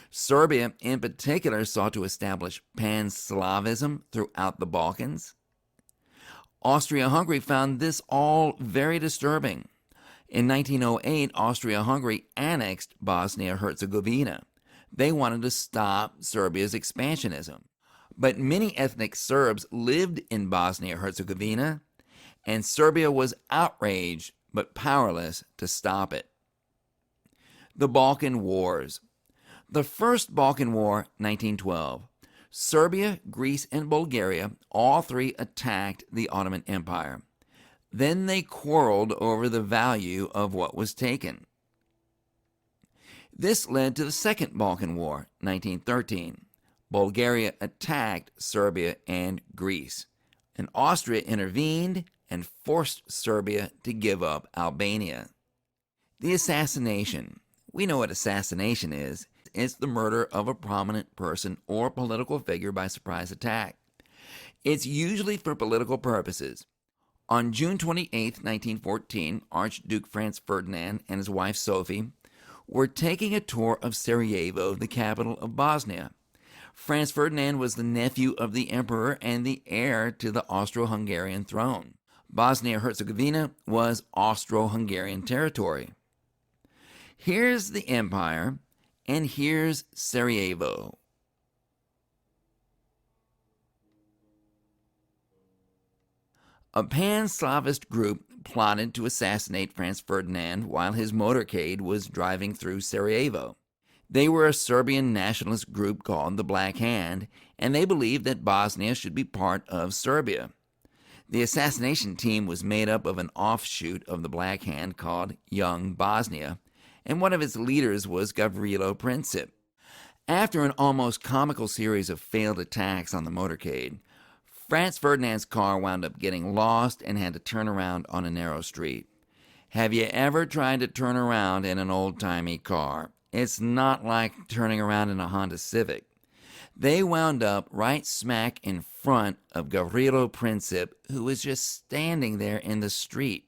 Serbia, in particular, sought to establish Pan-Slavism throughout the Balkans. Austria-Hungary found this all very disturbing. In 1908, Austria-Hungary annexed Bosnia-Herzegovina. They wanted to stop Serbia's expansionism. But many ethnic Serbs lived in Bosnia-Herzegovina, and Serbia was outraged but powerless to stop it. The Balkan Wars. The First Balkan War, 1912. Serbia, Greece, and Bulgaria, all three attacked the Ottoman Empire. Then they quarreled over the value of what was taken. This led to the Second Balkan War, 1913. Bulgaria attacked Serbia and Greece, and Austria intervened and forced Serbia to give up Albania. The assassination. We know what assassination is. It's the murder of a prominent person or political figure by surprise attack. It's usually for political purposes. On June 28, 1914, Archduke Franz Ferdinand and his wife Sophie were taking a tour of Sarajevo, the capital of Bosnia. Franz Ferdinand was the nephew of the emperor and the heir to the Austro-Hungarian throne. Bosnia-Herzegovina was Austro-Hungarian territory. Here's the empire, and here's Sarajevo. A pan-Slavist group plotted to assassinate Franz Ferdinand while his motorcade was driving through Sarajevo. They were a Serbian nationalist group called the Black Hand, and they believed that Bosnia should be part of Serbia. The assassination team was made up of an offshoot of the Black Hand called Young Bosnia, and one of its leaders was Gavrilo Princip. After an almost comical series of failed attacks on the motorcade, Franz Ferdinand's car wound up getting lost and had to turn around on a narrow street. Have you ever tried to turn around in an old-timey car? It's not like turning around in a Honda Civic. They wound up right smack in front of Gavrilo Princip, who was just standing there in the street.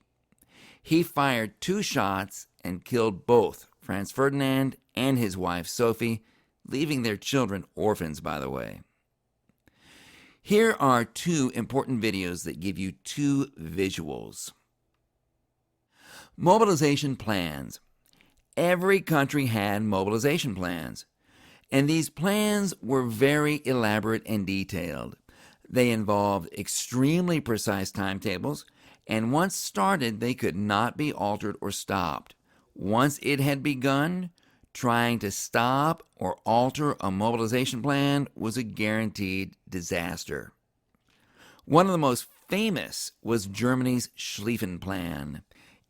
He fired 2 shots and killed both Franz Ferdinand and his wife Sophie, leaving their children orphans, by the way. Here are 2 important videos that give you 2 visuals. Mobilization plans. Every country had mobilization plans, and these plans were very elaborate and detailed. They involved extremely precise timetables, and once started, they could not be altered or stopped. Once it had begun, trying to stop or alter a mobilization plan was a guaranteed disaster. One of the most famous was Germany's Schlieffen Plan.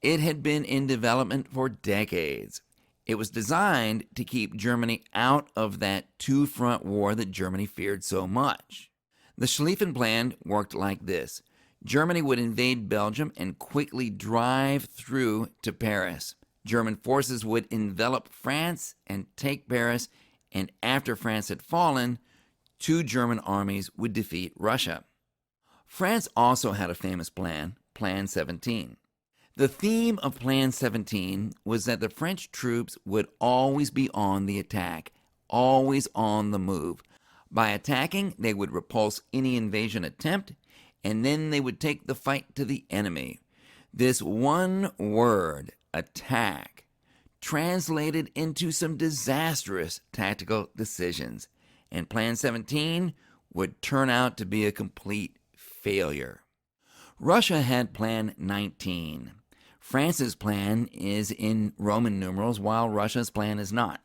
It had been in development for decades. It was designed to keep Germany out of that two-front war that Germany feared so much. The Schlieffen Plan worked like this. Germany would invade Belgium and quickly drive through to Paris. German forces would envelop France and take Paris, and after France had fallen, 2 German armies would defeat Russia. France also had a famous plan, Plan 17. The theme of Plan 17 was that the French troops would always be on the attack, always on the move. By attacking, they would repulse any invasion attempt, and then they would take the fight to the enemy. This one word, attack, translated into some disastrous tactical decisions, and Plan 17 would turn out to be a complete failure. Russia had Plan 19. France's plan is in Roman numerals, while Russia's plan is not.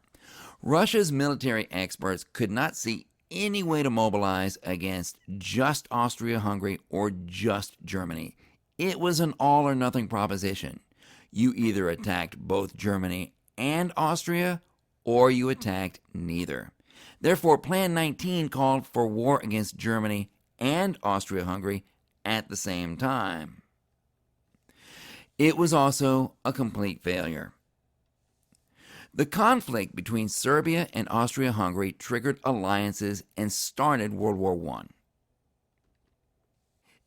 Russia's military experts could not see any way to mobilize against just Austria-Hungary or just Germany. It was an all-or-nothing proposition. You either attacked both Germany and Austria, or you attacked neither. Therefore, Plan 19 called for war against Germany and Austria-Hungary at the same time. It was also a complete failure. The conflict between Serbia and Austria-Hungary triggered alliances and started World War I.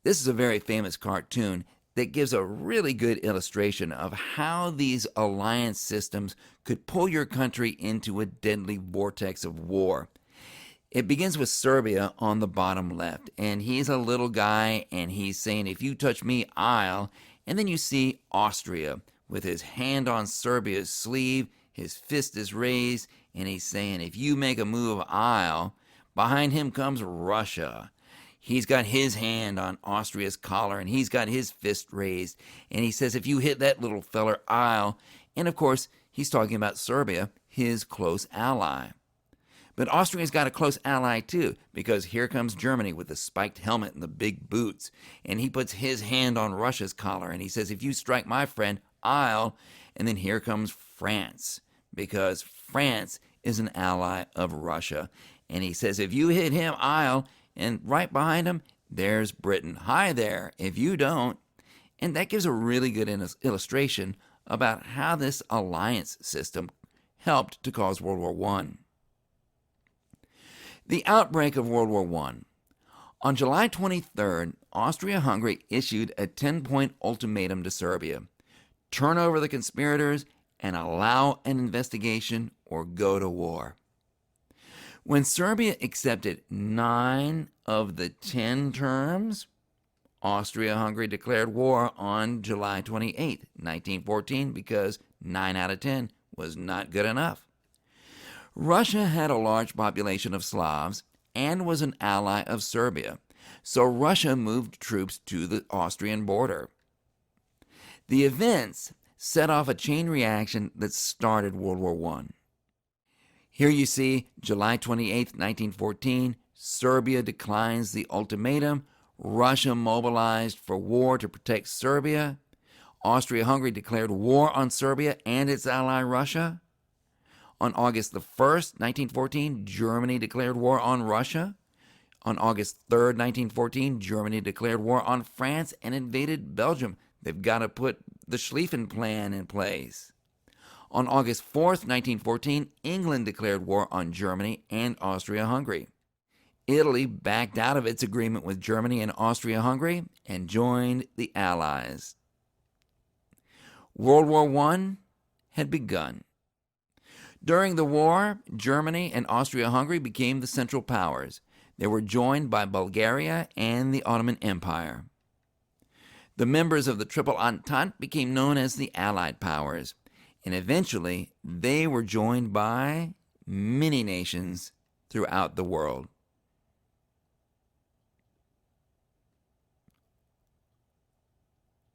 This is a very famous cartoon that gives a really good illustration of how these alliance systems could pull your country into a deadly vortex of war. It begins with Serbia on the bottom left, and he's a little guy, and he's saying, if you touch me, I'll. And then you see Austria with his hand on Serbia's sleeve, his fist is raised, and he's saying, if you make a move, I'll. Behind him comes Russia. He's got his hand on Austria's collar, and he's got his fist raised. And he says, if you hit that little feller, I'll. And of course, he's talking about Serbia, his close ally. But Austria's got a close ally too, because here comes Germany with the spiked helmet and the big boots. And he puts his hand on Russia's collar, and he says, if you strike my friend, I'll. And then here comes France, because France is an ally of Russia. And he says, if you hit him, I'll. And right behind him, there's Britain. Hi there, if you don't. And that gives a really good illustration about how this alliance system helped to cause World War I. The outbreak of World War I. On July 23rd, Austria-Hungary issued a 10-point ultimatum to Serbia. Turn over the conspirators and allow an investigation or go to war. When Serbia accepted 9 of the 10 terms, Austria-Hungary declared war on July 28, 1914, because 9 out of 10 was not good enough. Russia had a large population of Slavs and was an ally of Serbia, so Russia moved troops to the Austrian border. The events set off a chain reaction that started World War I. Here you see July 28, 1914, Serbia declines the ultimatum, Russia mobilized for war to protect Serbia, Austria-Hungary declared war on Serbia and its ally Russia. On August the 1st, 1914, Germany declared war on Russia. On August 3rd, 1914, Germany declared war on France and invaded Belgium. They've got to put the Schlieffen Plan in place. On August 4th, 1914, England declared war on Germany and Austria-Hungary. Italy backed out of its agreement with Germany and Austria-Hungary and joined the Allies. World War I had begun. During the war, Germany and Austria-Hungary became the Central Powers. They were joined by Bulgaria and the Ottoman Empire. The members of the Triple Entente became known as the Allied Powers, and eventually they were joined by many nations throughout the world.